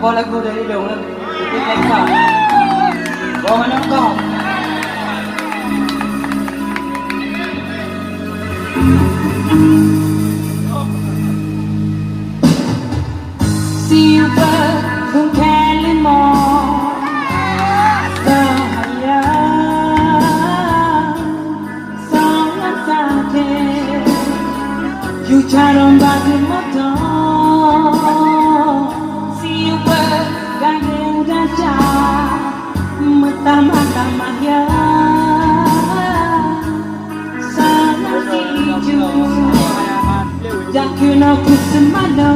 Apa lagu dari dong lah. Kita lengkap. Bawa mana kau? See you but không khen lên mò giờ hay sao làm sao thế you try on back in my door see you but gang yang dah jah mata ya sana si you dah kena ku semana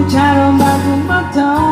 Charong bagu motor